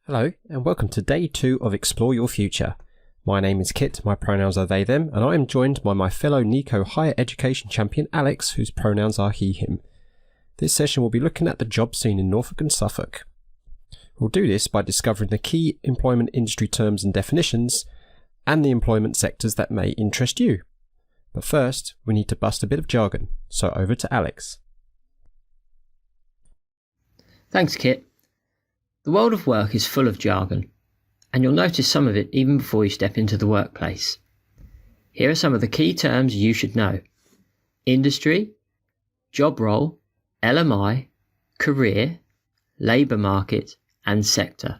Hello, and welcome to day 2 of Explore Your Future. My name is Kit, my pronouns are they, them, and I am joined by my fellow neaco higher education champion Alex, whose pronouns are he, him. This session will be looking at the job scene in Norfolk and Suffolk. We'll do this by discovering the key employment industry terms and definitions, and the employment sectors that may interest you. But first, we need to bust a bit of jargon, so over to Alex. Thanks, Kit. The world of work is full of jargon, and you'll notice some of it even before you step into the workplace. Here are some of the key terms you should know: industry, job role, LMI, career, labour market, and sector.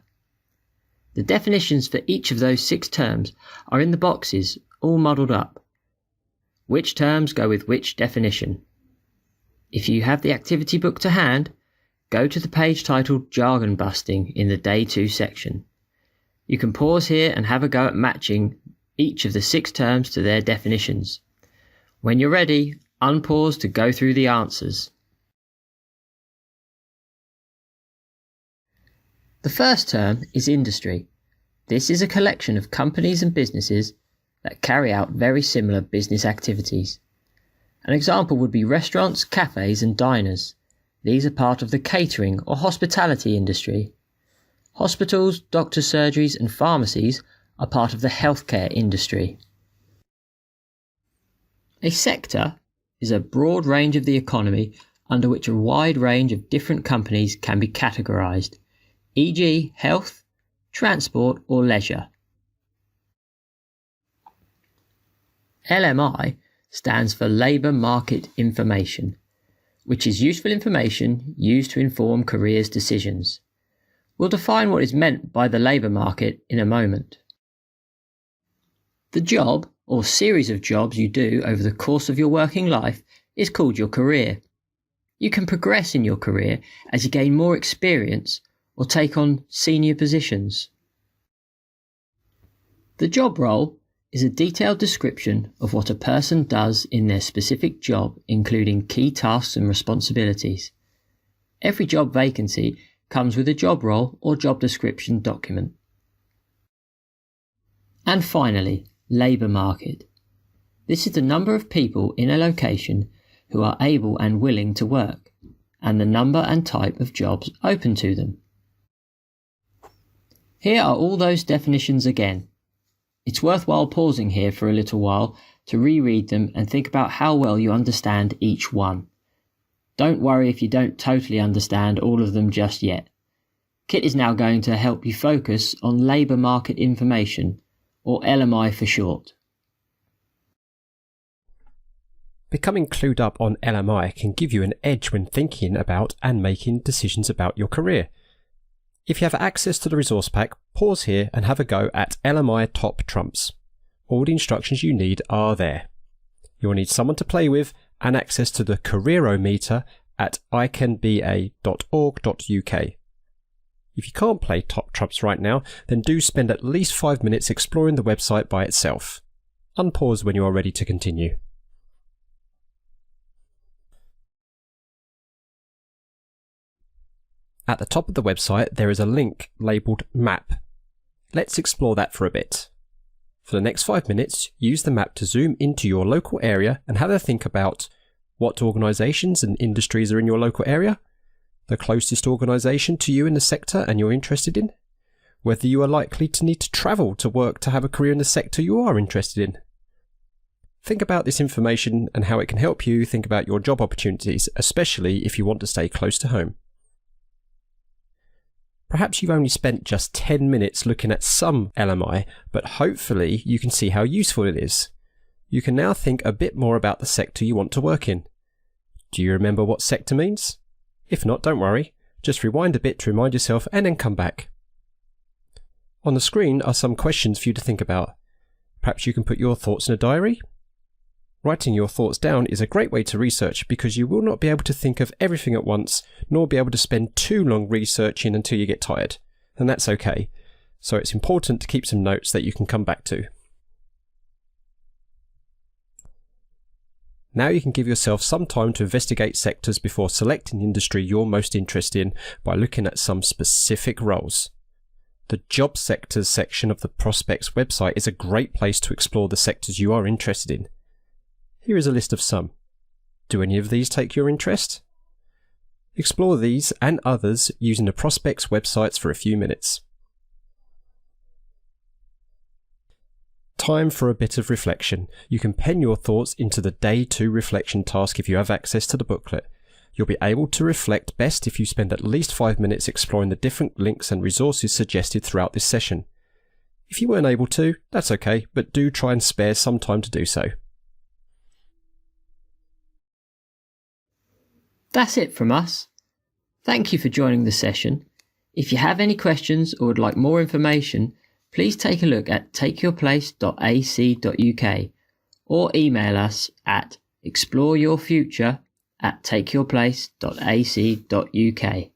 The definitions for each of those 6 terms are in the boxes, all muddled up. Which terms go with which definition? If you have the activity book to hand, go to the page titled Jargon Busting in the Day 2 section. You can pause here and have a go at matching each of the 6 terms to their definitions. When you're ready, unpause to go through the answers. The first term is industry. This is a collection of companies and businesses that carry out very similar business activities. An example would be restaurants, cafes and diners. These are part of the catering or hospitality industry. Hospitals, doctors' surgeries and pharmacies are part of the healthcare industry. A sector is a broad range of the economy under which a wide range of different companies can be categorised, e.g. health, transport or leisure. LMI stands for Labour Market Information, which is useful information used to inform careers decisions. We'll define what is meant by the labour market in a moment. The job, or series of jobs you do over the course of your working life, is called your career. You can progress in your career as you gain more experience or take on senior positions. The job role is a detailed description of what a person does in their specific job, including key tasks and responsibilities. Every job vacancy comes with a job role or job description document. And finally, labour market. This is the number of people in a location who are able and willing to work, and the number and type of jobs open to them. Here are all those definitions again. It's worthwhile pausing here for a little while to reread them and think about how well you understand each one. Don't worry if you don't totally understand all of them just yet. Kit is now going to help you focus on labour market information, or LMI for short. Becoming clued up on LMI can give you an edge when thinking about and making decisions about your career. If you have access to the resource pack, pause here and have a go at LMI Top Trumps. All the instructions you need are there. You will need someone to play with and access to the Careerometer at ICanBeA.org.uk. If you can't play Top Trumps right now, then do spend at least 5 minutes exploring the website by itself. Unpause when you are ready to continue. At the top of the website, there is a link labelled Map. Let's explore that for a bit. For the next 5 minutes, use the map to zoom into your local area and have a think about what organisations and industries are in your local area, the closest organisation to you in the sector and you're interested in, whether you are likely to need to travel to work to have a career in the sector you are interested in. Think about this information and how it can help you think about your job opportunities, especially if you want to stay close to home. Perhaps you've only spent just 10 minutes looking at some LMI, but hopefully you can see how useful it is. You can now think a bit more about the sector you want to work in. Do you remember what sector means? If not, don't worry. Just rewind a bit to remind yourself and then come back. On the screen are some questions for you to think about. Perhaps you can put your thoughts in a diary. Writing your thoughts down is a great way to research because you will not be able to think of everything at once, nor be able to spend too long researching until you get tired, and that's okay. So it's important to keep some notes that you can come back to. Now you can give yourself some time to investigate sectors before selecting the industry you're most interested in by looking at some specific roles. The Job Sectors section of the Prospects website is a great place to explore the sectors you are interested in. Here is a list of some. Do any of these take your interest? Explore these and others using the Prospects websites for a few minutes. Time for a bit of reflection. You can pen your thoughts into the Day 2 reflection task if you have access to the booklet. You'll be able to reflect best if you spend at least 5 minutes exploring the different links and resources suggested throughout this session. If you weren't able to, that's okay, but do try and spare some time to do so. That's it from us. Thank you for joining the session. If you have any questions or would like more information, please take a look at takeyourplace.ac.uk or email us at exploreyourfuture@takeyourplace.ac.uk.